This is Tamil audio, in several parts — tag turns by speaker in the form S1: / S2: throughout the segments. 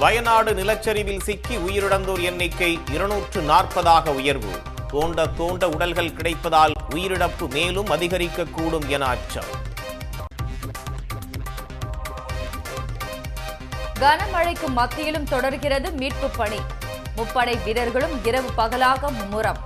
S1: வயநாடு நிலச்சரிவில் சிக்கி உயிரிழந்தோர் எண்ணிக்கை 240 உயர்வு. தோண்ட தோண்ட உடல்கள் கிடைப்பதால் உயிரிழப்பு மேலும் அதிகரிக்கக்கூடும் என அச்சம்.
S2: கனமழைக்கு மத்தியிலும் தொடர்கிறது மீட்பு பணி. முப்படை வீரர்களும் இரவு பகலாக மும்முரம்.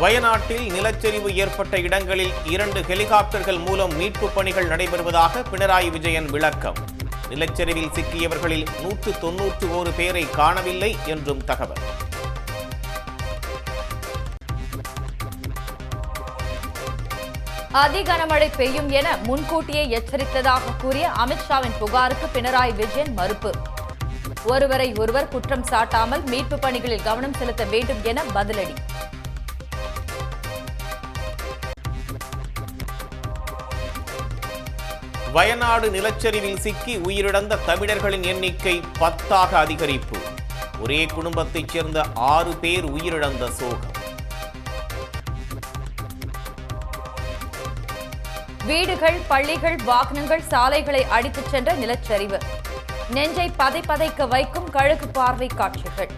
S1: வயநாட்டில் நிலச்சரிவு ஏற்பட்ட இடங்களில் 2 ஹெலிகாப்டர்கள் மூலம் மீட்பு பணிகள் நடைபெறுவதாக பினராயி விஜயன் விளக்கம். நிலச்சரிவில் சிக்கியவர்களில் 191 பேரை காணவில்லை என்றும் தகவல்.
S2: அதி கனமழை பெய்யும் என முன்கூட்டியே எச்சரித்ததாக கூறிய அமித்ஷாவின் புகாருக்கு பினராயி விஜயன் மறுப்பு. ஒருவரை ஒருவர் குற்றம் சாட்டாமல் மீட்பு பணிகளில் கவனம் செலுத்த வேண்டும் என பதிலடி.
S1: வயநாடு நிலச்சரிவில் சிக்கி உயிரிழந்த தமிழர்களின் எண்ணிக்கை 10 அதிகரிப்பு. ஒரே குடும்பத்தைச் சேர்ந்த 6 பேர் உயிரிழந்த சோகம்.
S2: வீடுகள், பள்ளிகள், வாகனங்கள், சாலைகளை அடித்துச் சென்ற நிலச்சரிவு. நெஞ்சை பதைக்க வைக்கும் கழுகு பார்வை காட்சிகள்.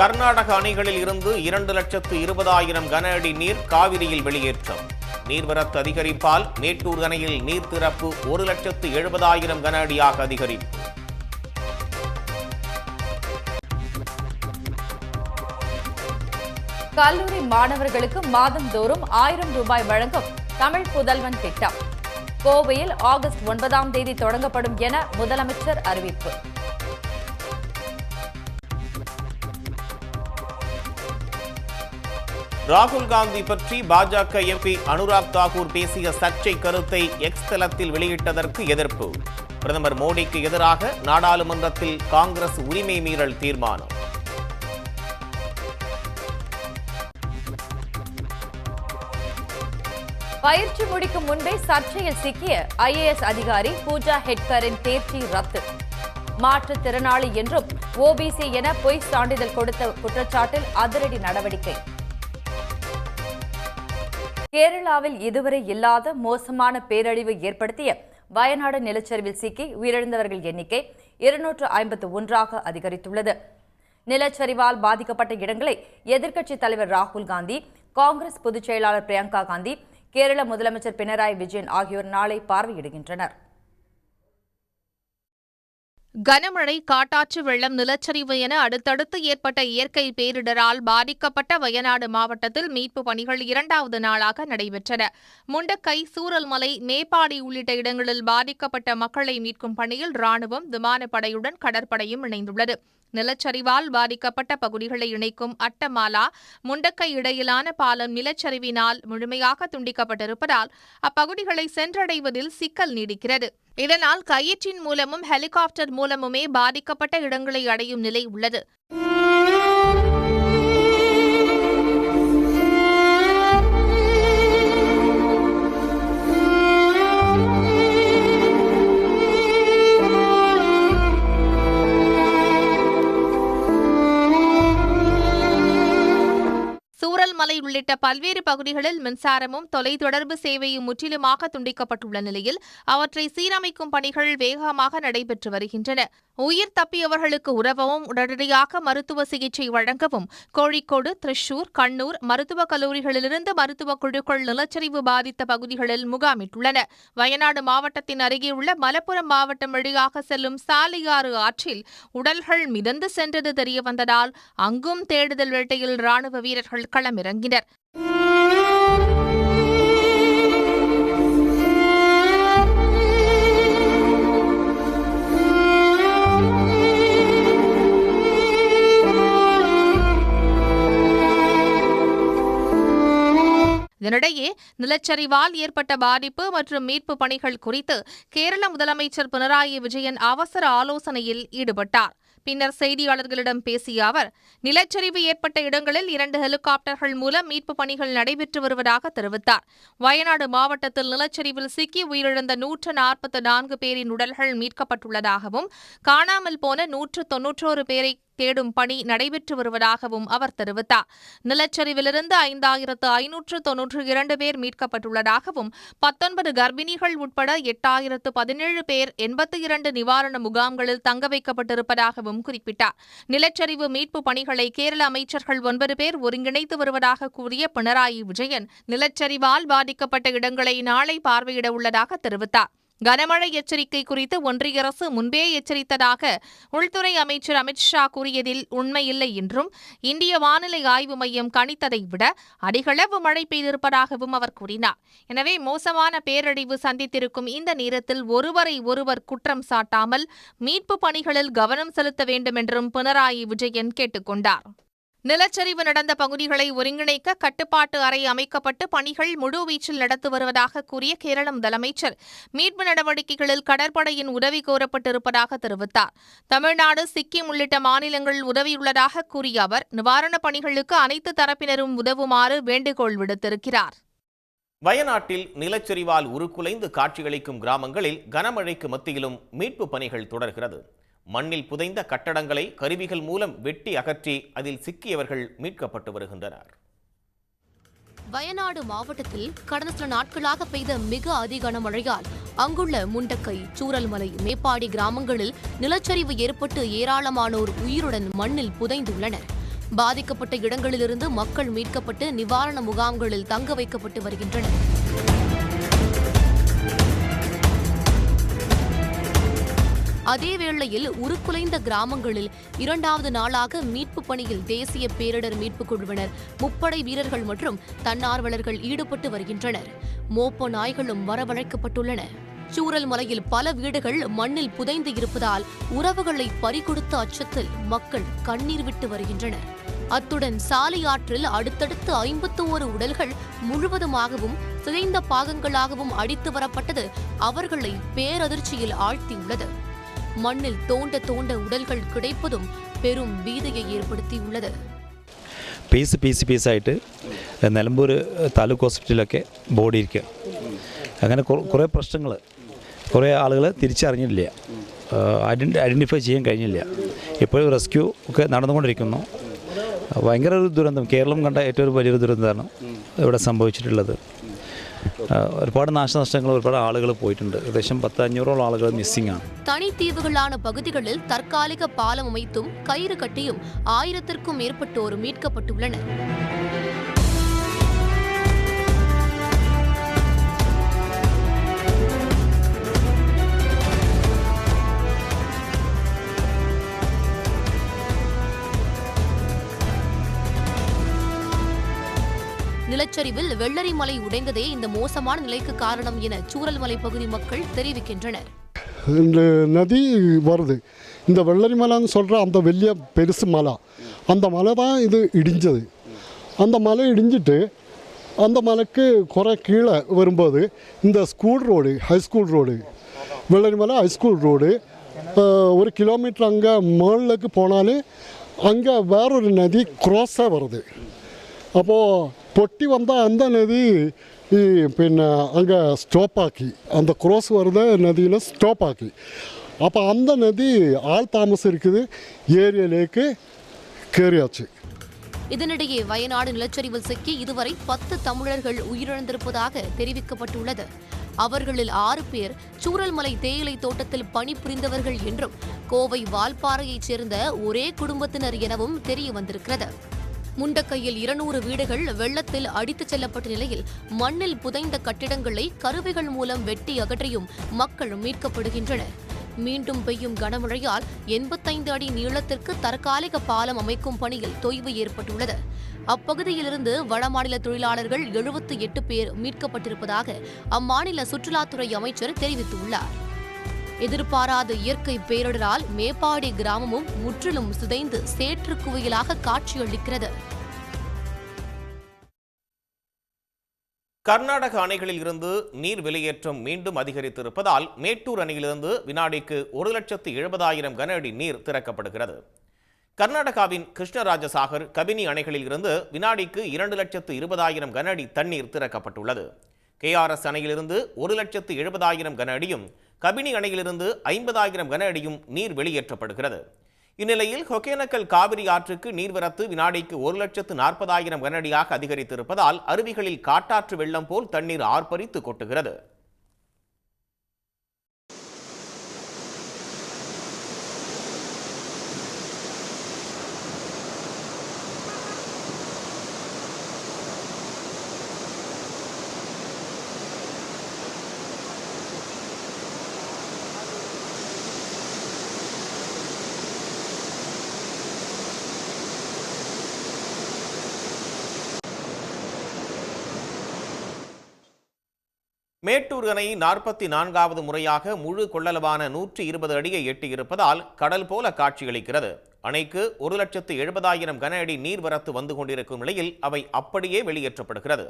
S1: கர்நாடக அணைகளில் இருந்து 2,20,000 கன அடி நீர் காவிரியில் வெளியேற்றம். நீர்வரத்து அதிகரிப்பால் மேட்டூர் அணையில் நீர் திறப்பு 1,70,000 கன அடியாக அதிகரிப்பு.
S2: கல்லூரி மாணவர்களுக்கு மாதந்தோறும் 1000 ரூபாய் வழங்கும் தமிழ் புதல்வன் திட்டம். கோவையில் ஆகஸ்ட் 9ஆம் தேதி தொடங்கப்படும் என முதலமைச்சர் அறிவிப்பு.
S1: ராகுல் காந்தி பற்றி பாஜக எம்பி அனுராக் தாக்கூர் பேசிய சர்ச்சை கருத்தை எக்ஸ் தளத்தில் வெளியிட்டதற்கு எதிர்ப்பு. பிரதமர் மோடிக்கு எதிராக நாடாளுமன்றத்தில் காங்கிரஸ் உரிமை மீறல் தீர்மானம்.
S2: பயிற்சி முடிக்கும் முன்பே சர்ச்சையில் சிக்கிய ஐஏஎஸ் அதிகாரி பூஜா ஹெட்கரின் தேர்ச்சி ரத்து. மாற்றுத்திறனாளி என்றும் ஓபிசி என பொய் சான்றிதழ் கொடுத்த குற்றச்சாட்டில் அதிரடி நடவடிக்கை. கேரளாவில் இதுவரை இல்லாத மோசமான பேரழிவு ஏற்படுத்திய வயநாடு நிலச்சரிவில் சிக்கி உயிரிழந்தவர்கள் எண்ணிக்கை 251 அதிகரித்துள்ளது. நிலச்சரிவால் பாதிக்கப்பட்ட இடங்களை எதிர்க்கட்சித் தலைவர் ராகுல் காந்தி, காங்கிரஸ் பொதுச் செயலாளர் பிரியங்கா காந்தி, கேரள முதலமைச்சர் பினராயி விஜயன் ஆகியோர் நாளை பார்வையிடுகின்றனர்.
S3: கனமழை, காட்டாற்று வெள்ளம், நிலச்சரிவு என அடுத்தடுத்து ஏற்பட்ட இயற்கை பேரிடரால் பாதிக்கப்பட்ட வயநாடு மாவட்டத்தில் மீட்பு பணிகள் 2வது நாளாக நடைபெற்றன. முண்டக்கை, சூரல்மலை, மேப்பாடி உள்ளிட்ட இடங்களில் பாதிக்கப்பட்ட மக்களை மீட்கும் பணியில் ராணுவம், விமானப்படையுடன் கடற்படையும் இணைந்துள்ளது. நிலச்சரிவால் பாதிக்கப்பட்ட பகுதிகளை இணைக்கும் அட்டமாலா, முண்டக்கை இடையிலான பாலம் நிலச்சரிவினால் முழுமையாக துண்டிக்கப்பட்டிருப்பதால் அப்பகுதிகளை சென்றடைவதில் சிக்கல் நீடிக்கிறது. இதனால் கயிற்றின் மூலமும் ஹெலிகாப்டர் மூலமுமே பாதிக்கப்பட்ட இடங்களை அடையும் நிலை உள்ளது. சூரல்மலை உள்ளிட்ட பல்வேறு பகுதிகளில் மின்சாரமும் தொலைத்தொடர்பு சேவையும் முற்றிலுமாக துண்டிக்கப்பட்டுள்ள நிலையில் அவற்றை சீரமைக்கும் பணிகள் வேகமாக நடைபெற்று வருகின்றன. உயிர் தப்பியவர்களுக்கு உதவவும் உடனடியாக மருத்துவ சிகிச்சை வழங்கவும் கோழிக்கோடு, திரிசூர், கண்ணூர் மருத்துவக் கல்லூரிகளிலிருந்து மருத்துவக் குழுக்கள் நிலச்சரிவு பாதித்த பகுதிகளில் முகாமிட்டுள்ளன. வயநாடு மாவட்டத்தின் அருகே உள்ள மலப்புரம் மாவட்டம் வழியாக செல்லும் சாலியாறு ஆற்றில் உடல்கள் மிதந்து சென்றது தெரியவந்ததால் அங்கும் தேடுதல் வேட்டையில் ராணுவ வீரர்கள் களமிறங்கினர். இதனிடையே நிலச்சரிவால் ஏற்பட்ட பாதிப்பு மற்றும் மீட்பு பணிகள் குறித்து கேரள முதலமைச்சர் பினராயி விஜயன் அவசர ஆலோசனையில் ஈடுபட்டார். பின்னர் செய்தியாளர்களிடம் பேசிய அவர், நிலச்சரிவு ஏற்பட்ட இடங்களில் 2 ஹெலிகாப்டர்கள் மூலம் மீட்பு பணிகள் நடைபெற்று வருவதாக தெரிவித்தார். வயநாடு மாவட்டத்தில் நிலச்சரிவில் சிக்கி உயிரிழந்த 144 பேரின் உடல்கள் மீட்கப்பட்டுள்ளதாகவும், காணாமல் போன 191 பேரை தேடும் பணி நடைபெற்று வருவதாகவும் அவர் தெரிவித்தார். நிலச்சரிவிலிருந்து 5592 பேர் மீட்கப்பட்டுள்ளதாகவும், 19 கர்ப்பிணிகள் உட்பட 8017 பேர் 82 நிவாரண முகாம்களில் தங்க வைக்கப்பட்டிருப்பதாகவும் குறிப்பிட்டார். நிலச்சரிவு மீட்பு பணிகளை கேரள அமைச்சர்கள் 9 பேர் ஒருங்கிணைத்து வருவதாக கூறிய பினராயி விஜயன், நிலச்சரிவால் பாதிக்கப்பட்ட இடங்களை நாளை பார்வையிட உள்ளதாக தெரிவித்தார். கனமழை எச்சரிக்கை குறித்து ஒன்றிய அரசு முன்பே எச்சரித்ததாக உள்துறை அமைச்சர் அமித்ஷா கூறியதில் உண்மையில்லை என்றும், இந்திய வானிலை ஆய்வு மையம் கணித்ததை விட அதிகளவு மழை பெய்திருப்பதாகவும் அவர் கூறினார். எனவே மோசமான பேரழிவு சந்தித்திருக்கும் இந்த நேரத்தில் ஒருவரை ஒருவர் குற்றம் சாட்டாமல் மீட்பு பணிகளில் கவனம் செலுத்த வேண்டும் என்றும் பினராயி விஜயன் கேட்டுக் கொண்டார். நிலச்சரிவு நடந்த பகுதிகளை ஒருங்கிணைக்க கட்டுப்பாட்டு அறை அமைக்கப்பட்டு பணிகள் முழுவீச்சில் நடத்தி வருவதாக கூறிய கேரள முதலமைச்சர், மீட்பு நடவடிக்கைகளில் கடற்படையின் உதவி கோரப்பட்டிருப்பதாக தெரிவித்தார். தமிழ்நாடு, சிக்கிம் உள்ளிட்ட மாநிலங்கள் உதவியுள்ளதாக கூறிய அவர், நிவாரணப் பணிகளுக்கு அனைத்து தரப்பினரும் உதவுமாறு வேண்டுகோள் விடுத்திருக்கிறார்.
S1: வயநாட்டில் நிலச்சரிவால் உருக்குலைந்து காட்சியளிக்கும் கிராமங்களில் கனமழைக்கு மத்தியிலும் மீட்பு பணிகள் தொடர்கிறது. மண்ணில் புதைந்த கட்டடங்களை கருவிகள் மூலம் வெட்டி அகற்றி அதில் சிக்கியவர்கள் மீட்கப்பட்டு வருகின்றனர்.
S4: வயநாடு மாவட்டத்தில் கடந்த சில நாட்களாக பெய்த மிக அதிக கனமழையால் அங்குள்ள முண்டக்கை, சூரல்மலை, மேப்பாடி கிராமங்களில் நிலச்சரிவு ஏற்பட்டு ஏராளமானோர் உயிருடன் மண்ணில் புதைந்துள்ளனர். பாதிக்கப்பட்ட இடங்களிலிருந்து மக்கள் மீட்கப்பட்டு நிவாரண முகாம்களில் தங்க வைக்கப்பட்டு வருகின்றனர். அதேவேளையில் உருக்குலைந்த கிராமங்களில் 2வது நாளாக மீட்பு பணியில் தேசிய பேரிடர் மீட்புக் குழுவினர், முப்படை வீரர்கள் மற்றும் தன்னார்வலர்கள் ஈடுபட்டு வருகின்றனர். மோப்ப நாய்களும் வரவழைக்கப்பட்டுள்ளன. சூரல்மலையில் பல வீடுகள் மண்ணில் புதைந்து இருப்பதால் உறவுகளை பறிகொடுத்த அச்சத்தில் மக்கள் கண்ணீர் விட்டு வருகின்றனர். அத்துடன் சாலை ஆற்றில் அடுத்தடுத்து 51 உடல்கள் முழுவதுமாகவும் சிதைந்த பாகங்களாகவும் அடித்து வரப்பட்டது அவர்களை பேரதிர்ச்சியில் ஆழ்த்தியுள்ளது. மண்ணில் தோண்ட தோண்ட உடல்கள் கிடைப்பதும் பெரும் பீதியை ഏർപ്പെടുത്തിയുള്ളത്.
S5: പീസായിട്ട് നിലമ്പൂർ താലൂക്ക് ഹോസ്പിറ്റലിലൊക്കെ ബോഡി ഇരിക്കുക. അങ്ങനെ കുറേ പ്രശ്നങ്ങൾ, കുറേ ആളുകൾ തിരിച്ചറിഞ്ഞില്ല, ഐഡൻറ്റിഫൈ ചെയ്യാൻ കഴിഞ്ഞില്ല. ഇപ്പോഴും റെസ്ക്യൂ ഒക്കെ നടന്നുകൊണ്ടിരിക്കുന്നു. ഭയങ്കര ഒരു ദുരന്തം, കേരളം കണ്ട ഏറ്റവും വലിയൊരു ദുരന്തമാണ് ഇവിടെ സംഭവിച്ചിട്ടുള്ളത്. ഒരുപാട് നാശനഷ്ടങ്ങൾ, ഒരുപാട് ആളുകൾ പോയിട്ടുണ്ട്. ഏകദേശം 10-500ഓളം ആളുകൾ മിസ്സിംഗ് ആണ്.
S4: தனித்தீவுகளான பகுதிகளில் தற்காலிக பாலம் அமைத்தும் கயிறு கட்டியும் 1000க்கும் மேற்பட்டோர் மீட்கப்பட்டுள்ளனர். நிலச்சரிவில் வெள்ளரிமலை உடைந்ததே இந்த மோசமான நிலைக்கு காரணம் என சூரல்மலை பகுதி மக்கள் தெரிவிக்கின்றனர்.
S6: இந்த நதி வருது, இந்த வெள்ளரிமலைன்னு சொல்கிற அந்த வெளிய பெருசு மலை, அந்த மலை தான் இது இடிஞ்சது. அந்த மலை இடிஞ்சிட்டு அந்த மலைக்கு குறை கீழே வரும்போது இந்த school road, high school road, Vellarimalai high school road 1 kilometre அங்கே மேலுக்கு போனாலே அங்கே வேறொரு நதி க்ராஸாக வருது. அப்போது பொட்டி வந்தால் அந்த நதி പിന്നെ அங்கே ஸ்டாப் ஆக்கி, அந்த க்ராஸ் வருத நதியில் ஸ்டாப் ஆக்கி, அப்போ அந்த நதி ஆள் தாமசம் இருக்குது ஏரியாலேக்கு கேறியாச்சு.
S4: இதனிடையே வயநாடு நிலச்சரிவில் சிக்கி இதுவரை 10 தமிழர்கள் உயிரிழந்திருப்பதாக தெரிவிக்கப்பட்டுள்ளது. அவர்களில் 6 பேர் சூரல்மலை தேயிலை தோட்டத்தில் பணிபுரிந்தவர்கள் என்றும், கோவை வால்பாறையைச் சேர்ந்த ஒரே குடும்பத்தினர் எனவும் தெரிய வந்திருக்கிறது. முண்டக்கையில் 200 வீடுகள் வெள்ளத்தில் அடித்துச் செல்லப்பட்ட நிலையில் மண்ணில் புதைந்த கட்டிடங்களை கருவிகள் மூலம் வெட்டி அகற்றியும் மக்கள் மீட்கப்படுகின்றனர். மீண்டும் பெய்யும் கனமழையால் 85 அடி நீளத்திற்கு தற்காலிக பாலம் அமைக்கும் பணியில் தொய்வு ஏற்பட்டுள்ளது. அப்பகுதியிலிருந்து வடமாநில தொழிலாளர்கள் 78 பேர் மீட்கப்பட்டிருப்பதாக அம்மாநில சுற்றுலாத்துறை அமைச்சர் தெரிவித்துள்ளார். எதிர்பாராத இயற்கை பேரிடரால் மேப்பாடி கிராமமும் முற்றிலும் சிதைந்து சேற்று குவியலாக காட்சியளிக்கிறது.
S1: கர்நாடக அணைகளில் இருந்து நீர் வெளியேற்றம் மீண்டும் அதிகரித்திருப்பதால் மேட்டூர் அணையிலிருந்து வினாடிக்கு 1,70,000 கன அடி நீர் திறக்கப்படுகிறது. கர்நாடகாவின் கிருஷ்ணராஜசாகர், கபினி அணைகளில் இருந்து வினாடிக்கு 2,20,000 கன அடி தண்ணீர் திறக்கப்பட்டுள்ளது. KRS அணையிலிருந்து 1,70,000 கன அடியும், கபினி அணையிலிருந்து 50,000 கன அடியும் நீர் வெளியேற்றப்படுகிறது. இந்நிலையில் ஒகேனக்கல் காவிரி ஆற்றுக்கு நீர்வரத்து வினாடிக்கு 1,40,000 கன அடியாக அதிகரித்திருப்பதால் அருவிகளில் காட்டாற்று வெள்ளம் போல் தண்ணீர் ஆர்ப்பரித்து கொட்டுகிறது. மேட்டூர் அணை 44வது முறையாக முழு கொள்ளளவான 120 அடியை எட்டியிருப்பதால் கடல் போல காட்சியளிக்கிறது. அணைக்கு 1,70,000 கன அடி நீர்வரத்து வந்து கொண்டிருக்கும் நிலையில் அவை அப்படியே வெளியேற்றப்படுகிறது.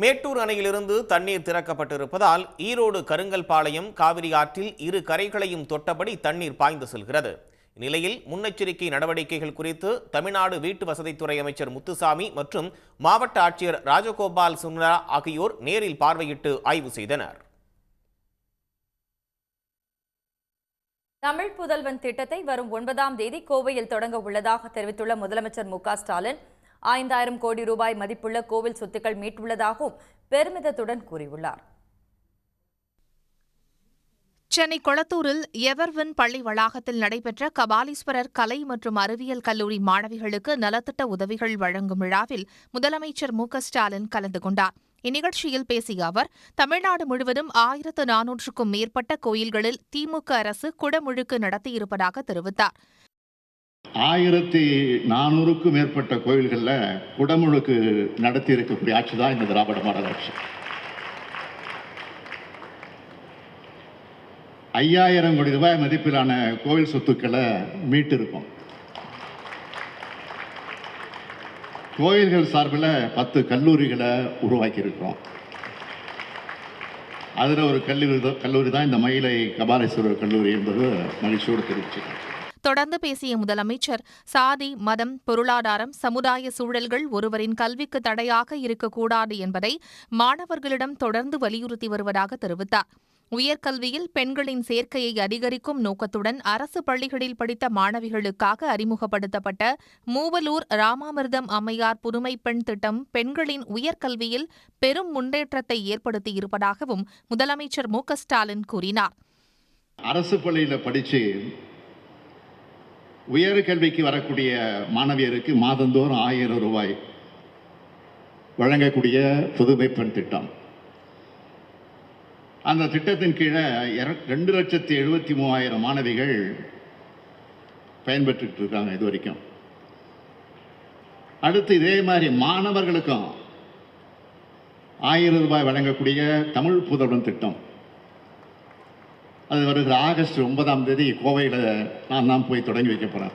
S1: மேட்டூர் அணையிலிருந்து தண்ணீர் திறக்கப்பட்டிருப்பதால் ஈரோடு கருங்கல்பாளையம் காவிரி ஆற்றில் இரு கரைகளையும் தொட்டபடி தண்ணீர் பாய்ந்து செல்கிறது. இந்நிலையில் முன்னெச்சரிக்கை நடவடிக்கைகள் குறித்து தமிழ்நாடு வீட்டு வசதித்துறை அமைச்சர் முத்துசாமி மற்றும் மாவட்ட ஆட்சியர் ராஜகோபால் சுந்தரா ஆகியோர் நேரில் பார்வையிட்டு ஆய்வு செய்தனர்.
S2: தமிழ் புதல்வன் திட்டத்தை வரும் 9ஆம் தேதி கோவையில் தொடங்க உள்ளதாக தெரிவித்துள்ள முதலமைச்சர் மு.க.ஸ்டாலின் 5,000 கோடி ரூபாய் மதிப்புள்ள கோவில் சொத்துக்கள் மீட்டுள்ளதாகவும் பெருமிதத்துடன் கூறியுள்ளார்.
S3: சென்னை கொளத்தூரில் எவர்வின் பள்ளி வளாகத்தில் நடைபெற்ற கபாலீஸ்வரர் கலை மற்றும் அறிவியல் கல்லூரி மாணவிகளுக்கு நலத்திட்ட உதவிகள் வழங்கும் விழாவில் முதலமைச்சர் மு.க.ஸ்டாலின் கலந்து கொண்டார். இந்நிகழ்ச்சியில் பேசிய அவர், தமிழ்நாடு முழுவதும் 1,400க்கும் மேற்பட்ட கோயில்களில் திமுக அரசு குடமுழுக்கு நடத்தியிருப்பதாக தெரிவித்தார்.
S7: 1,400க்கும் மேற்பட்ட கோயில்களில் குடமுழுக்கு நடத்தி இருக்கக்கூடிய ஆட்சி தான் இந்த திராவிட மாடல் ஆட்சி. 5,000 கோடி ரூபாய் மதிப்பிலான கோயில் சொத்துக்களை மீட்டு இருக்கோம். கோயில்கள் சார்பில் 10 கல்லூரிகளை உருவாக்கி இருக்கிறோம். அதில் ஒரு கல்லூரி தான் இந்த மயிலை கபாலீஸ்வரர் கல்லூரி என்பது மகிழ்ச்சியோடு தெரிவிச்சுக்கிறேன்.
S3: தொடர்ந்து பேசிய முதலமைச்சர், சாதி, மதம், பொருளாதாரம், சமுதாய சூழல்கள் ஒருவரின் கல்விக்கு தடையாக இருக்கக்கூடாது என்பதை மாணவர்களிடம் தொடர்ந்து வலியுறுத்தி வருவதாக தெரிவித்தார். உயர்கல்வியில் பெண்களின் சேர்க்கையை அதிகரிக்கும் நோக்கத்துடன் அரசு பள்ளிகளில் படித்த மாணவிகளுக்காக அறிமுகப்படுத்தப்பட்ட மூவலூர் ராமாமிர்தம் அம்மையார் புதுமை பெண் திட்டம் பெண்களின் உயர்கல்வியில் பெரும் முன்னேற்றத்தை ஏற்படுத்தியிருப்பதாகவும் முதலமைச்சர் மு.க.ஸ்டாலின் கூறினார்.
S7: அரசு பள்ளியில் படித்து உயர்கல்விக்கு வரக்கூடிய மாணவியருக்கு மாதந்தோறும் 1,000 ரூபாய் வழங்கக்கூடிய புதுமை பெண் திட்டம். அந்த திட்டத்தின் கீழே 2,73,000 மாணவிகள் பயன்பெற்று இருக்காங்க இது வரைக்கும். அடுத்து இதே மாதிரி மாணவர்களுக்கும் 1,000 ரூபாய் வழங்கக்கூடிய தமிழ் புதல்வன் திட்டம். அது வருகிற ஆகஸ்ட் 9ஆம் தேதி கோவையில் நான் தான் போய் தொடங்கி வைக்க போகிறேன்.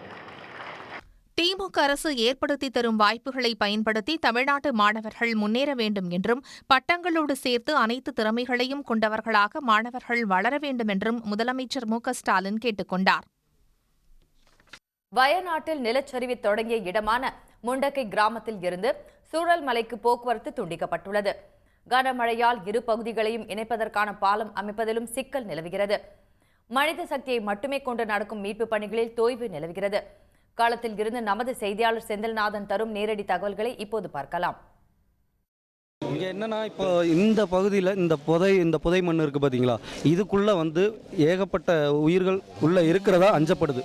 S3: திமுக அரசு ஏற்படுத்தி தரும் வாய்ப்புகளை பயன்படுத்தி தமிழ்நாட்டு மாணவர்கள் முன்னேற வேண்டும் என்றும் பட்டங்களோடு சேர்த்து அனைத்து திறமைகளையும் கொண்டவர்களாக மாணவர்கள் வளர வேண்டும் என்றும் முதலமைச்சர் மு.க.ஸ்டாலின் கேட்டுக் கொண்டார்.
S2: வயநாட்டில் நிலச்சரிவு தொடங்கிய இடமான முண்டக்கை கிராமத்தில் இருந்து சூழல்மலைக்கு போக்குவரத்து துண்டிக்கப்பட்டுள்ளது. கனமழையால் இரு பகுதிகளையும் இணைப்பதற்கான பாலம் அமைப்பதிலும் சிக்கல் நிலவுகிறது. மனித சக்தியை மட்டுமே கொண்டு நடக்கும் மீட்பு பணிகளில் தொய்வு நிலவுகிறது. களத்தில் இருந்து நமது செய்தியாளர் செந்தில்நாதன் தரும் நேரடி தகவல்களை இப்போது பார்க்கலாம்.
S8: இங்கே என்னன்னா, இப்போ இந்த பகுதியில் இந்த புதை மண் இருக்குது பார்த்தீங்களா, இதுக்குள்ளே ஏகப்பட்ட உயிர்கள் உள்ளே இருக்கிறதா அஞ்சப்படுது.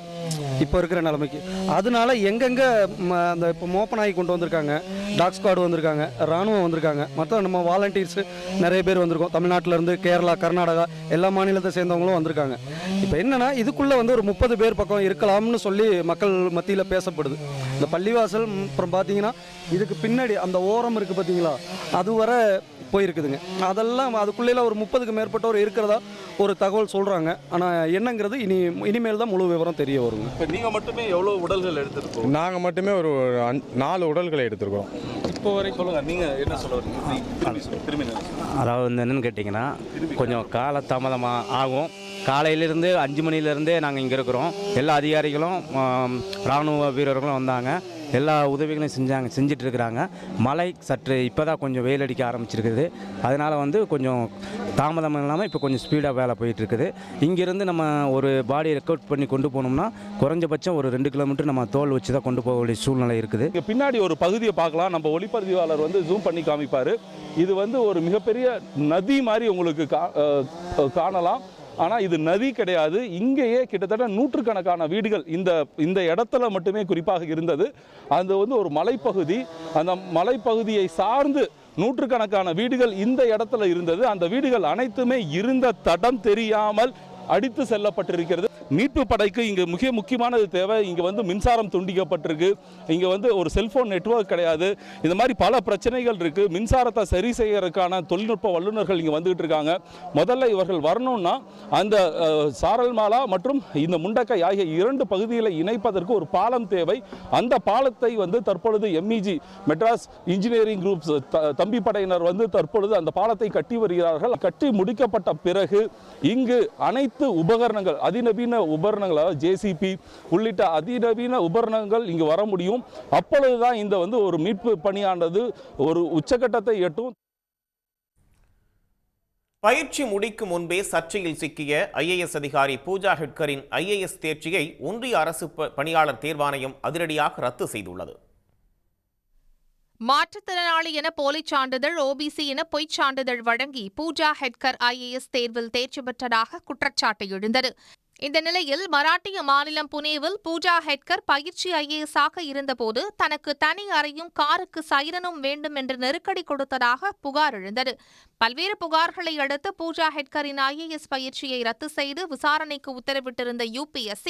S8: இப்போ இருக்கிற நிலைமைக்கு. அதனால எங்கெங்கே அந்த இப்போ மோப்ப நாய் கொண்டு வந்திருக்காங்க, டாக் ஸ்குவாடு வந்திருக்காங்க, இராணுவம் வந்திருக்காங்க, மற்ற நம்ம வாலண்டியர்ஸு நிறைய பேர் வந்திருக்கோம். தமிழ்நாட்டிலேருந்து கேரளா, கர்நாடகா எல்லா மாநிலத்தை சேர்ந்தவங்களும் வந்திருக்காங்க. இப்போ என்னென்னா இதுக்குள்ளே வந்து ஒரு 30 பேர் பக்கம் இருக்கலாம்னு சொல்லி மக்கள் மத்தியில் பேசப்படுது. இந்த பள்ளிவாசல் அப்புறம் பார்த்தீங்கன்னா இதுக்கு பின்னாடி அந்த ஓரம் இருக்குது பார்த்தீங்களா, அது வர போயிருக்குதுங்க. அதெல்லாம் அதுக்குள்ளே ஒரு 30க்கு மேற்பட்டவர் இருக்கிறதா ஒரு தகவல் சொல்கிறாங்க. ஆனால் என்னங்கிறது இனிமேல் தான் முழு விவரம் தெரிய வருங்க.
S9: இப்போ நீங்கள் மட்டுமே எவ்வளோ உடல்கள் எடுத்துருக்கோம்?
S10: நாங்கள் மட்டுமே ஒரு 4 உடல்களை எடுத்துருக்கோம்.
S9: இப்போ வரைக்கும் சொல்லுங்கள், நீங்கள் என்ன சொல்ல வரீங்க? திரும்பி
S11: அதாவது வந்து என்னென்னு கேட்டிங்கன்னா கொஞ்சம் காலதாமதமாக ஆகும். காலையிலேருந்து 5 மணிலேருந்தே நாங்கள் இங்கே இருக்கிறோம். எல்லா அதிகாரிகளும் இராணுவ வீரர்களும் வந்தாங்க, எல்லா உதவிகளையும் செஞ்சுட்டு இருக்கிறாங்க. மழை சற்று இப்போ தான் கொஞ்சம் வெயில் அடிக்க ஆரம்பிச்சிருக்குது. அதனால் வந்து கொஞ்சம் தாமதம் இல்லாமல் இப்போ கொஞ்சம் ஸ்பீடாக வேலை போயிட்டுருக்குது. இங்கேருந்து நம்ம ஒரு பாடியை ரெக்கவர் பண்ணி கொண்டு போனோம்னா குறைஞ்சபட்சம் ஒரு 2 கிலோமீட்டர் நம்ம தோல் வச்சு தான் கொண்டு போக வேண்டிய சூழ்நிலை இருக்குது.
S9: இங்கே பின்னாடி ஒரு பகுதியை பார்க்கலாம், நம்ம ஒளிப்பதிவாளர் வந்து ஜூம் பண்ணி காமிப்பார். இது வந்து ஒரு மிகப்பெரிய நதி மாதிரி உங்களுக்கு காணலாம். ஆனால் இது நதி கிடையாது. இங்கேயே கிட்டத்தட்ட 100கணக்கான வீடுகள் இந்த இடத்துல மட்டுமே குறிப்பாக இருந்தது. அது வந்து ஒரு மலைப்பகுதி. அந்த மலைப்பகுதியை சார்ந்து 100கணக்கான வீடுகள் இந்த இடத்துல இருந்தது. அந்த வீடுகள் அனைத்துமே இருந்த தடம் தெரியாமல் அடித்து செல்லப்பட்டிருக்கிறது. மீட்பு படைக்கு இங்கே மிக முக்கியமானது தேவை. இங்கே வந்து மின்சாரம் துண்டிக்கப்பட்டிருக்கு, இங்கே வந்து ஒரு செல்ஃபோன் நெட்வொர்க் கிடையாது. இந்த மாதிரி பல பிரச்சனைகள் இருக்குது. மின்சாரத்தை சரி செய்யறதுக்கான தொழில்நுட்ப வல்லுநர்கள் இங்கே வந்துகிட்டு இருக்காங்க. முதல்ல இவர்கள் வரணும்னா அந்த சாரல்மாலா மற்றும் இந்த முண்டக்கை ஆகிய 2 பகுதிகளை இணைப்பதற்கு ஒரு பாலம் தேவை. அந்த பாலத்தை வந்து தற்பொழுது MEG மெட்ராஸ் இன்ஜினியரிங் குரூப்ஸ் தம்பி படையினர் வந்து தற்பொழுது அந்த பாலத்தை கட்டி வருகிறார்கள். கட்டி முடிக்கப்பட்ட பிறகு இங்கு அனைத்து உபகரணங்கள், அதிநவீன உபகரணங்கள், JCB உள்ளிட்ட அதிநவீன உபகரணங்கள் இங்கு வர முடியும். அப்பொழுதுதான் இந்த வந்து ஒரு மீட்பு பணியானது ஒரு உச்சகட்டத்தை எட்டும்.
S1: பயிற்சி முடிக்கும் முன்பே சர்ச்சையில் சிக்கிய IAS அதிகாரி பூஜா ஹெட்கரின் IAS தேர்ச்சியை ஒன்றிய அரசு பணியாளர் தேர்வாணையம் அதிரடியாக ரத்து செய்துள்ளது.
S3: மாற்றுத்திறனாளி என போலிச் சான்றிதழ், OBC என பொய்ச் சான்றிதழ் வழங்கி பூஜா ஹெட்கர் IAS தேர்வில் தேர்ச்சி பெற்றதாக குற்றச்சாட்டு எழுந்தது. இந்த நிலையில் மராட்டிய மாநிலம் புனேவில் பூஜா ஹெட்கர் பயிற்சி IAS ஆக இருந்தபோது தனக்கு தனி அறையும் காருக்கு சைரனும் வேண்டும் என்று நெருக்கடி கொடுத்ததாக புகார் எழுந்தது. பல்வேறு புகார்களை அடுத்து பூஜா ஹெட்கரின் IAS பயிற்சியை ரத்து செய்து விசாரணைக்கு உத்தரவிட்டிருந்த UPSC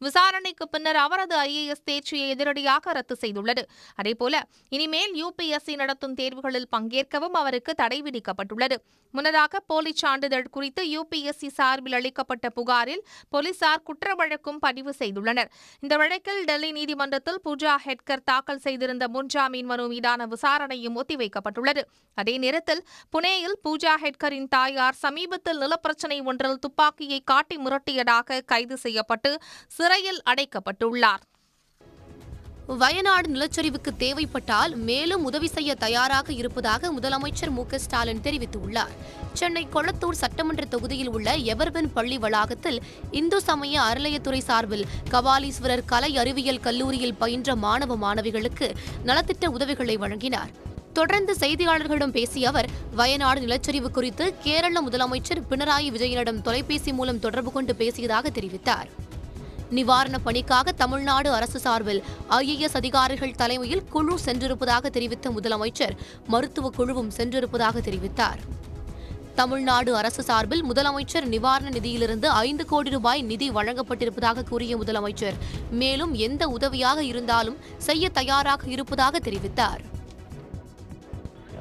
S3: விசாரணைக்கு பின்னர் அவரது IAS தேர்ச்சியை எதிரடியாக ரத்து செய்துள்ளது. அதேபோல இனிமேல் UPSC நடத்தும் தேர்வுகளில் பங்கேற்கவும் அவருக்கு தடை விதிக்கப்பட்டுள்ளது. முன்னதாக போலிச் சான்றிதழ் குறித்து UPSC சார்பில் அளிக்கப்பட்ட புகாரில் போலீசார் குற்ற வழக்கும் பதிவு செய்துள்ளனர். இந்த வழக்கில் டெல்லி நீதிமன்றத்தில் பூஜா ஹெட்கர் தாக்கல் செய்திருந்த முன்ஜாமீன் மனு மீதான விசாரணையும் ஒத்திவைக்கப்பட்டுள்ளது. அதே நேரத்தில் புனேயில் பூஜா ஹெட்கரின் தாயார் சமீபத்தில் நிலப்பிரச்சினை ஒன்றில் துப்பாக்கியை காட்டி மிரட்டியதாக கைது செய்யப்பட்டு சிறையில் அடைக்கப்பட்டுள்ளார்.
S4: வயநாடு நிலச்சரிவுக்கு தேவைப்பட்டால் மேலும் உதவி செய்ய தயாராக இருப்பதாக முதலமைச்சர் மு.க.ஸ்டாலின் தெரிவித்துள்ளார். சென்னை கொளத்தூர் சட்டமன்ற தொகுதியில் உள்ள எவர்வென் பள்ளி வளாகத்தில் இந்து சமய அறநிலையத்துறை சார்பில் கபாலீஸ்வரர் கலை அறிவியல் கல்லூரியில் பயின்ற மாணவ மாணவிகளுக்கு நலத்திட்ட உதவிகளை வழங்கினார். தொடர்ந்து செய்தியாளர்களிடம் பேசிய அவர் வயநாடு நிலச்சரிவு குறித்து கேரள முதலமைச்சர் பினராயி விஜயனிடம் தொலைபேசி மூலம் தொடர்பு கொண்டு பேசியதாக தெரிவித்தார். நிவாரணப் பணிக்காக தமிழ்நாடு அரசு சார்பில் IAS அதிகாரிகள் தலைமையில் குழு சென்றிருப்பதாக தெரிவித்த முதலமைச்சர் மருத்துவக் குழுவும் சென்றிருப்பதாக தெரிவித்தார். தமிழ்நாடு அரசு சார்பில் முதலமைச்சர் நிவாரண நிதியிலிருந்து 5 கோடி ரூபாய் நிதி வழங்கப்பட்டிருப்பதாக கூறிய முதலமைச்சர் மேலும் எந்த உதவியாக இருந்தாலும் செய்ய தயாராக இருப்பதாக தெரிவித்தார்.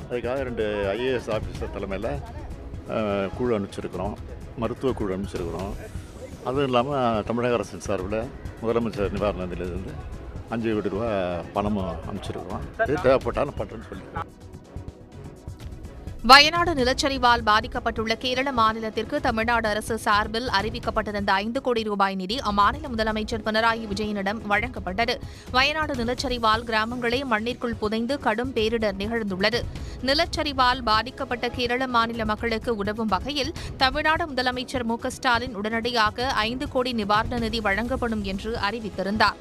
S7: அதுக்காக 2 IAS ஆஃபீஸர் தலைமையில் குழு அனுப்பிச்சிருக்கிறோம், மருத்துவ குழு அனுப்பிச்சிருக்கிறோம். அதுவும் இல்லாமல் தமிழக அரசின் சார்பில் முதலமைச்சர் நிவாரண நிதியிலிருந்து 5 கோடி ரூபா பணமும் அனுப்பிச்சிருக்கிறோம். இது தேவைப்பட்டாலும் பண்ணுறேன்னு சொல்லி.
S3: வயநாடு நிலச்சரிவால் பாதிக்கப்பட்டுள்ள கேரள மாநிலத்திற்கு தமிழ்நாடு அரசு சார்பில் அறிவிக்கப்பட்டிருந்த 5 கோடி ரூபாய் நிதி அம்மாநில முதலமைச்சர் பினராயி விஜயனிடம் வழங்கப்பட்டது. வயநாடு நிலச்சரிவால் கிராமங்களே மண்ணிற்குள் புதைந்து கடும் பேரிடர் நிகழ்ந்துள்ளது. நிலச்சரிவால் பாதிக்கப்பட்ட கேரள மாநில மக்களுக்கு உதவும் வகையில் தமிழ்நாடு முதலமைச்சர் மு.க.ஸ்டாலின் உடனடியாக 5 கோடி நிவாரண நிதி வழங்கப்படும் என்று அறிவித்திருந்தார்.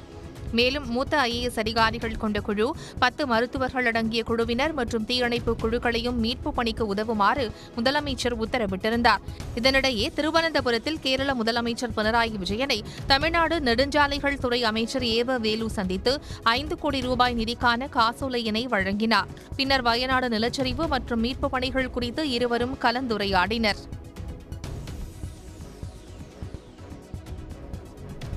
S3: மேலும் மூத்த IAS அதிகாரிகள் கொண்ட குழு 10 மருத்துவர்கள் அடங்கிய குழுவினர் மற்றும் தீயணைப்பு குழுக்களையும் மீட்பு பணிக்கு உதவுமாறு முதலமைச்சர் உத்தரவிட்டிருந்தார். இதனிடையே திருவனந்தபுரத்தில் கேரள முதலமைச்சர் பினராயி விஜயனை தமிழ்நாடு நெடுஞ்சாலைகள் துறை அமைச்சர் ஏவ வேலு சந்தித்து 5 கோடி ரூபாய் நிதிக்கான காசோலையினை வழங்கினார். பின்னர் வயநாடு நிலச்சரிவு மற்றும் மீட்பு பணிகள் குறித்து இருவரும் கலந்துரையாடினர்.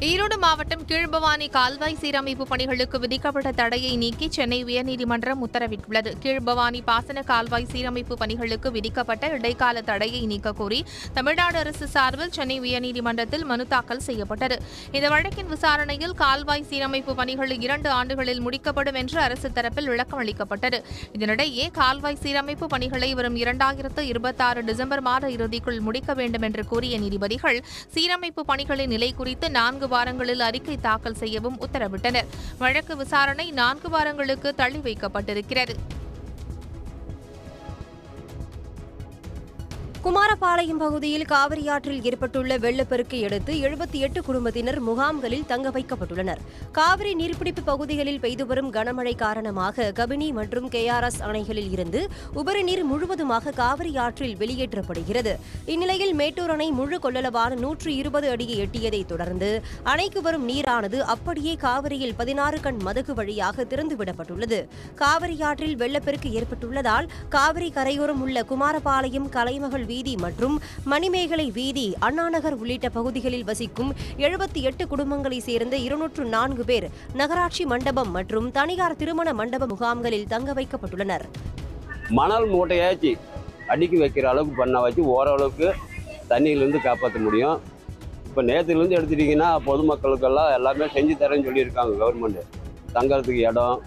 S3: ஈரோடு மாவட்டம் கீழ்பவானி கால்வாய் சீரமைப்பு பணிகளுக்கு விதிக்கப்பட்ட தடையை நீக்கி சென்னை உயர்நீதிமன்றம் உத்தரவிட்டுள்ளது. கீழ்பவானி பாசன கால்வாய் சீரமைப்பு பணிகளுக்கு விதிக்கப்பட்ட இடைக்கால தடையை நீக்கக் கோரி தமிழ்நாடு அரசு சார்பில் சென்னை உயர்நீதிமன்றத்தில் மனு தாக்கல் செய்யப்பட்டது. இந்த வழக்கின் விசாரணையில் கால்வாய் சீரமைப்பு பணிகள் 2 ஆண்டுகளில் முடிக்கப்படும் என்று அரசு தரப்பில் விளக்கம் அளிக்கப்பட்டது. இதனிடையே கால்வாய் சீரமைப்பு பணிகளை வரும் 2026 டிசம்பர் மாத இறுதிக்குள் முடிக்க வேண்டும் என்று கூறிய நீதிபதிகள் சீரமைப்பு பணிகளின் நிலை குறித்து 4 வாரங்களில் அறிக்கை தாக்கல் செய்யவும் உத்தரவிட்டனர். வழக்கு விசாரணை 4 வாரங்களுக்கு தள்ளி வைக்கப்பட்டிருக்கிறது.
S12: குமாரபாளையம் பகுதியில் காவிரி ஆற்றில் ஏற்பட்டுள்ள வெள்ளப்பெருக்கை அடுத்து 78 குடும்பத்தினர் முகாம்களில் தங்க வைக்கப்பட்டுள்ளனர். காவிரி நீர்பிடிப்பு பகுதிகளில் பெய்து வரும் கனமழை காரணமாக கபினி மற்றும் KRS அணைகளில் இருந்து உபரி நீர் முழுவதுமாக காவிரி ஆற்றில் வெளியேற்றப்படுகிறது. இந்நிலையில் மேட்டூர் அணை முழு கொள்ளளவான 120 அடியை எட்டியதை தொடர்ந்து அணைக்கு வரும் நீரானது அப்படியே காவிரியில் 16 கண் மதகு வழியாக திறந்துவிடப்பட்டுள்ளது. காவிரி ஆற்றில் வெள்ளப்பெருக்கு ஏற்பட்டுள்ளதால் காவிரி கரையோரம் உள்ள குமாரபாளையம், கலைமகள் வீதி மற்றும் மணிமேகலை வீதி, அண்ணாநகர் உள்ளிட்ட பகுதிகளில் வசிக்கும் 78 குடும்பங்களை சேர்ந்த 204 பேர் நகராட்சி மண்டபம் மற்றும் தனியார் திருமண மண்டப முகாம்களில் தங்க வைக்கப்பட்டுள்ளனர்.
S13: மணல் மூட்டையாச்சு அடுக்கி வைக்கிற அளவுக்கு பண்ண வச்சு ஓரளவுக்கு தண்ணியிலிருந்து காப்பாற்ற முடியும். இப்போ நேற்றுலேருந்து எடுத்துட்டிங்கன்னா பொதுமக்களுக்கெல்லாம் எல்லாமே செஞ்சு தரேன்னு சொல்லியிருக்காங்க. கவர்மெண்ட் தங்கறதுக்கு இடம்,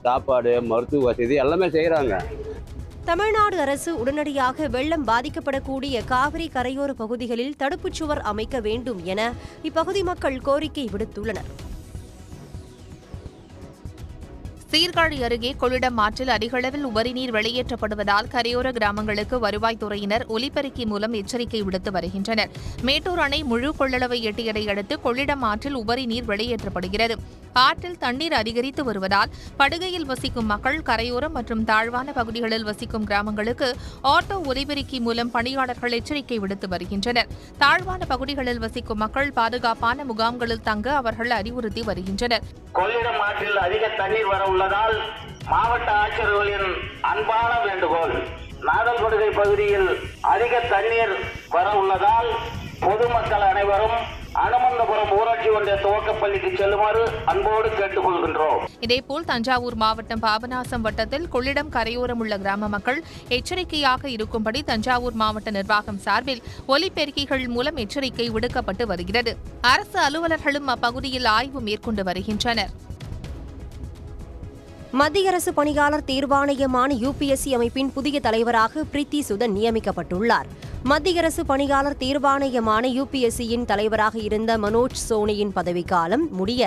S13: சாப்பாடு, மருத்துவ வசதி எல்லாமே செய்கிறாங்க.
S12: தமிழ்நாடு அரசு உடனடியாக வெள்ளம் பாதிக்கப்படக்கூடிய காவிரி கரையோர பகுதிகளில் தடுப்புச் சுவர் அமைக்க வேண்டும் என இப்பகுதி மக்கள் கோரிக்கை விடுத்துள்ளனர்.
S3: சீர்காழி அருகே கொள்ளிடம் ஆற்றில் அதிகளவில் உபரிநீர் வெளியேற்றப்படுவதால் கரையோர கிராமங்களுக்கு வருவாய்த்துறையினர் ஒலிபெருக்கி மூலம் எச்சரிக்கை விடுத்து வருகின்றனர். மேட்டூர் அணை முழு கொள்ளளவை எட்டியதை அடுத்து கொள்ளிடம் ஆற்றில் உபரிநீர் வெளியேற்றப்படுகிறது. ஆற்றில் தண்ணீர் அதிகரித்து வருவதால் படுகையில் வசிக்கும் மக்கள், கரையோரம் மற்றும் தாழ்வான பகுதிகளில் வசிக்கும் கிராமங்களுக்கு ஆட்டோ ஒலிபெருக்கி மூலம் பணியாளர்கள் எச்சரிக்கை விடுத்து வருகின்றனர். தாழ்வான பகுதிகளில் வசிக்கும் மக்கள் பாதுகாப்பான முகாம்களில் தங்க அவர்கள் அறிவுறுத்தி வருகின்றனர்.
S14: கொள்ளிடம் ஆற்றில் அதிக தண்ணீர் வர உள்ளதால் மாவட்ட ஆட்சியர்களின் அன்பான வேண்டுகோள், நாதல்படுகை பகுதியில் அதிக தண்ணீர் வர உள்ளதால் பொதுமக்கள் அனைவரும் அனுமந்தபுரம் ஊராட்சி ஒன்றிய துவக்கப்பள்ளிக்கு செல்லுமாறு அன்போடு கேட்டுக் கொள்கின்றோம்.
S3: இதேபோல் தஞ்சாவூர் மாவட்டம் பாபநாசம் வட்டத்தில் கொள்ளிடம் கரையோரம் உள்ள கிராம மக்கள் எச்சரிக்கையாக இருக்கும்படி தஞ்சாவூர் மாவட்ட நிர்வாகம் சார்பில் ஒலிபெருக்கிகள் மூலம் எச்சரிக்கை விடுக்கப்பட்டு வருகிறது. அரசு அலுவலர்களும் அப்பகுதியில் ஆய்வு மேற்கொண்டு வருகின்றனர்.
S12: மத்திய அரசு பணியாளர் தேர்வாணையமான UPSC அமைப்பின் புதிய தலைவராக பிரீத்தி சுதன் நியமிக்கப்பட்டுள்ளார். மத்திய அரசு பணியாளர் தேர்வாணையமான UPSCயின் தலைவராக இருந்த மனோஜ் சோனியின் பதவிக்காலம் முடிய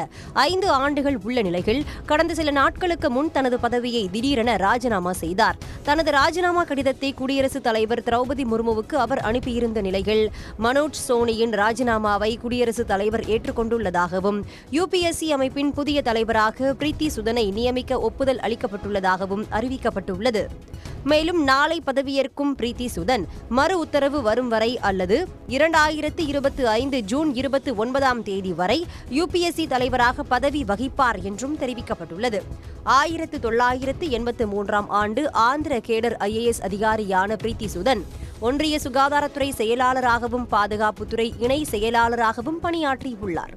S12: 5 ஆண்டுகள் உள்ள நிலையில் கடந்த சில நாட்களுக்கு முன் தனது பதவியை திடீரென ராஜினாமா செய்தார். தனது ராஜினாமா கடிதத்தை குடியரசுத் தலைவர் திரௌபதி முர்முவுக்கு அவர் அனுப்பியிருந்த நிலையில் மனோஜ் சோனியின் ராஜினாமாவை குடியரசுத் தலைவர் ஏற்றுக்கொண்டுள்ளதாகவும் UPSC அமைப்பின் புதிய தலைவராக பிரீத்தி சுதனை நியமிக்க ஒப்புதல் அளிக்கப்பட்டுள்ளதாகவும் அறிவிக்கப்பட்டுள்ளது. மேலும் நாளை பதவியேற்கும் பிரீத்தி சுதன் மறு உத்தரவு வரும் வரை அல்லது 2025 ஜூன் 29ஆம் தேதி வரை UPSC தலைவராக பதவி வகிப்பார் என்றும் தெரிவிக்கப்பட்டுள்ளது. 1983ஆம் ஆண்டு ஆந்திர கேடர் IAS அதிகாரியான பிரீத்தி சுதன் ஒன்றிய சுகாதாரத்துறை செயலாளராகவும் பாதுகாப்புத்துறை இணை செயலாளராகவும் பணியாற்றியுள்ளார்.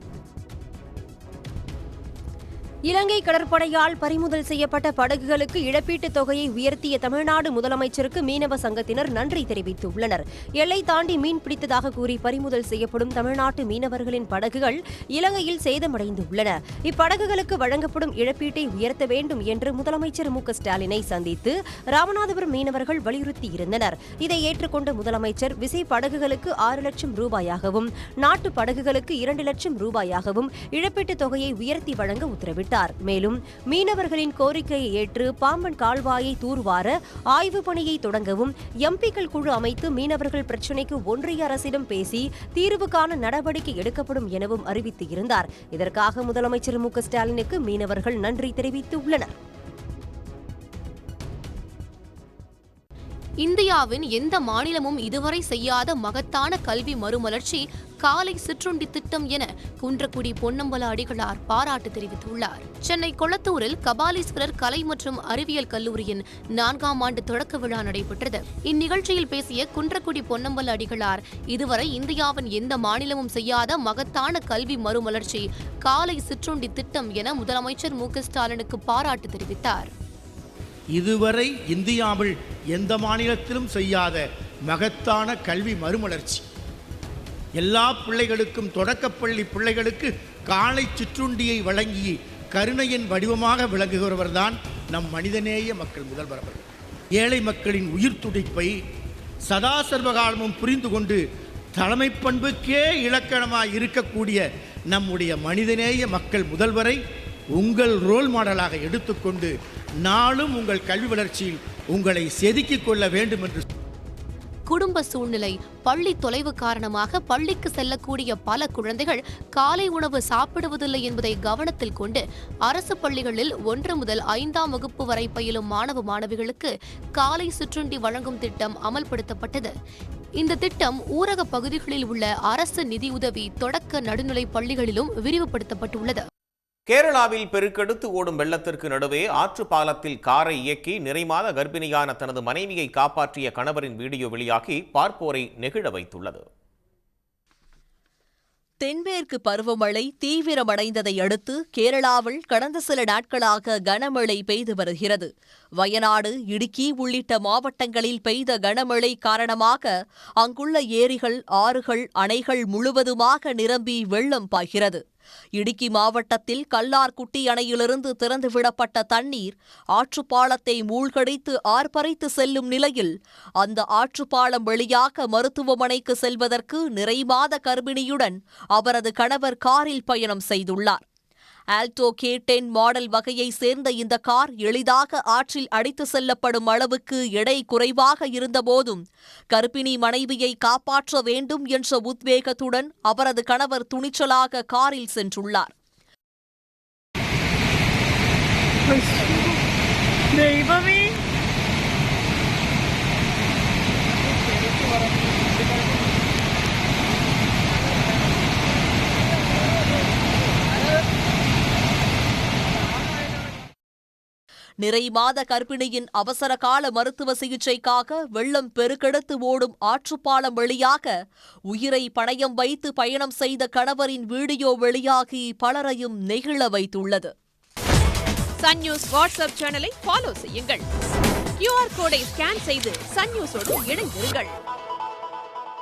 S12: இலங்கை கடற்படையால் பறிமுதல் செய்யப்பட்ட படகுகளுக்கு இழப்பீட்டுத் தொகையை உயர்த்திய தமிழ்நாடு முதலமைச்சருக்கு மீனவ சங்கத்தினர் நன்றி தெரிவித்துள்ளனர். எல்லை தாண்டி மீன் பிடித்ததாக கூறி பறிமுதல் செய்யப்படும் தமிழ்நாட்டு மீனவர்களின் படகுகள் இலங்கையில் சேதமடைந்துள்ளன. இப்படகுகளுக்கு வழங்கப்படும் இழப்பீட்டை உயர்த்த வேண்டும் என்று முதலமைச்சர் மு க ஸ்டாலினை சந்தித்து ராமநாதபுரம் மீனவர்கள் வலியுறுத்தியிருந்தனர். இதை ஏற்றுக்கொண்ட முதலமைச்சர் விசை படகுகளுக்கு 6 லட்சம் ரூபாயாகவும் நாட்டு படகுகளுக்கு 2 லட்சம் ரூபாயாகவும் இழப்பீட்டுத் தொகையை உயர்த்தி வழங்க உத்தரவிட்டார். வெளியிட்டார். மேலும் மீனவர்களின் கோரிக்கையை ஏற்று பாம்பன் கால்வாயை தூர்வார ஆய்வு பணியை தொடங்கவும் எம்பிக்கள் குழு அமைத்து மீனவர்கள் பிரச்சினைக்கு ஒன்றிய அரசிடம் பேசி தீர்வு காண நடவடிக்கை எடுக்கப்படும் எனவும் அறிவித்து இருந்தார். இதற்காக முதலமைச்சர் மு க ஸ்டாலினுக்கு மீனவர்கள் நன்றி தெரிவித்துள்ளனர்.
S4: இந்தியாவின் எந்த மாநிலமும் இதுவரை செய்யாத மகத்தான கல்வி மறுமலர்ச்சி காலை சிற்றுண்டி திட்டம் என குன்றக்குடி பொன்னம்பல அடிகளார் பாராட்டு தெரிவித்துள்ளார். சென்னை கொளத்தூரில் கபாலீஸ்வரர் கலை மற்றும் அறிவியல் கல்லூரியின் 4ஆம் ஆண்டு தொடக்க விழா நடைபெற்றது. இந்நிகழ்ச்சியில் பேசிய குன்றக்குடி பொன்னம்பல அடிகளார், இதுவரை இந்தியாவின் எந்த மாநிலமும் செய்யாத மகத்தான கல்வி மறுமலர்ச்சி காலை சிற்றுண்டி திட்டம் என முதலமைச்சர் மு க ஸ்டாலினுக்கு பாராட்டு தெரிவித்தார்.
S15: இதுவரை இந்தியாவில் எந்த மாநிலத்திலும் செய்யாத மகத்தான கல்வி மறுமலர்ச்சி, எல்லா பிள்ளைகளுக்கும் தொடக்கப்பள்ளி பிள்ளைகளுக்கு காலை சிற்றுண்டியை வழங்கி கருணையின் வடிவமாக விளங்குகிறவர்தான் நம் மனிதநேய மக்கள் முதல்வர் அவர்கள். ஏழை மக்களின் உயிர் துடிப்பை சதா சர்வகாலமும் புரிந்து கொண்டு தலைமை பண்புக்கே இலக்கணமாக இருக்கக்கூடிய நம்முடைய மனிதநேய மக்கள் முதல்வரை உங்கள் ரோல் மாடலாக எடுத்துக்கொண்டு நாளும் உங்கள் கல்வி வளர்ச்சியில் உங்களை செதுக்கிக் கொள்ள வேண்டும் என்று.
S4: குடும்ப சூழ்நிலை, பள்ளி தொலைவு காரணமாக பள்ளிக்கு செல்லக்கூடிய பல குழந்தைகள் காலை உணவு சாப்பிடுவதில்லை என்பதை கவனத்தில் கொண்டு அரசு பள்ளிகளில் 1 முதல் 5ஆம் வகுப்பு வரை பயிலும் மாணவ மாணவிகளுக்கு காலை சிற்றுண்டி வழங்கும் திட்டம் அமல்படுத்தப்பட்டது. இந்த திட்டம் ஊரக பகுதிகளில் உள்ள அரசு நிதியுதவி தொடக்க நடுநிலை பள்ளிகளிலும் விரிவுபடுத்தப்பட்டுள்ளது.
S1: கேரளாவில் பெருக்கெடுத்து ஓடும் வெள்ளத்திற்கு நடுவே ஆற்று பாலத்தில் காரை இயக்கி நிறைமாத கர்ப்பிணியான தனது மனைவியை காப்பாற்றிய கணவரின் வீடியோ வெளியாகி பார்ப்போரை நெகிழ வைத்துள்ளது.
S16: தென்மேற்கு பருவமழை தீவிரமடைந்ததை அடுத்து கேரளாவில் கடந்த சில நாட்களாக கனமழை பெய்து வருகிறது. வயநாடு, இடுக்கி உள்ளிட்ட மாவட்டங்களில் பெய்த கனமழை காரணமாக அங்குள்ள ஏரிகள், ஆறுகள், அணைகள் முழுவதுமாக நிரம்பி வெள்ளம் பாய்கிறது. இடுக்கி மாவட்டத்தில் கல்லார்குட்டி அணையிலிருந்து திறந்துவிடப்பட்ட தண்ணீர் ஆற்றுப்பாலத்தை மூழ்கடித்து ஆர்ப்பரித்து செல்லும் நிலையில் அந்த ஆற்றுப்பாலம் வழியாக மருத்துவமனைக்கு செல்வதற்கு நிறைமாத கர்ப்பிணியுடன் அவரது கணவர் காரில் பயணம் செய்துள்ளார். ஆல்டோ K10 மாடல் வகையை சேர்ந்த இந்த கார் எளிதாக ஆற்றில் அடித்து செல்லப்படும் அளவுக்கு எடை குறைவாக இருந்தபோதும் கர்ப்பிணி மனைவியை காப்பாற்ற வேண்டும் என்ற உத்வேகத்துடன் அவரது கணவர் துணிச்சலாக காரில் சென்றுள்ளார். நிறைமாத கர்ப்பிணியின் அவசரகால மருத்துவ சிகிச்சைக்காக வெள்ளம் பெருக்கெடுத்து ஓடும் ஆற்றுப்பாலம் வழியாக உயிரை பணயம் வைத்து பயணம் செய்த கணவரின் வீடியோ வெளியாகி பலரையும் நெகிழ வைத்துள்ளது.
S17: சன் நியூஸ் வாட்ஸ்அப் சேனலை ஃபாலோ செய்யுங்கள். QR கோடை ஸ்கேன் செய்து சன் நியூஸோடு இணைந்திருங்கள்.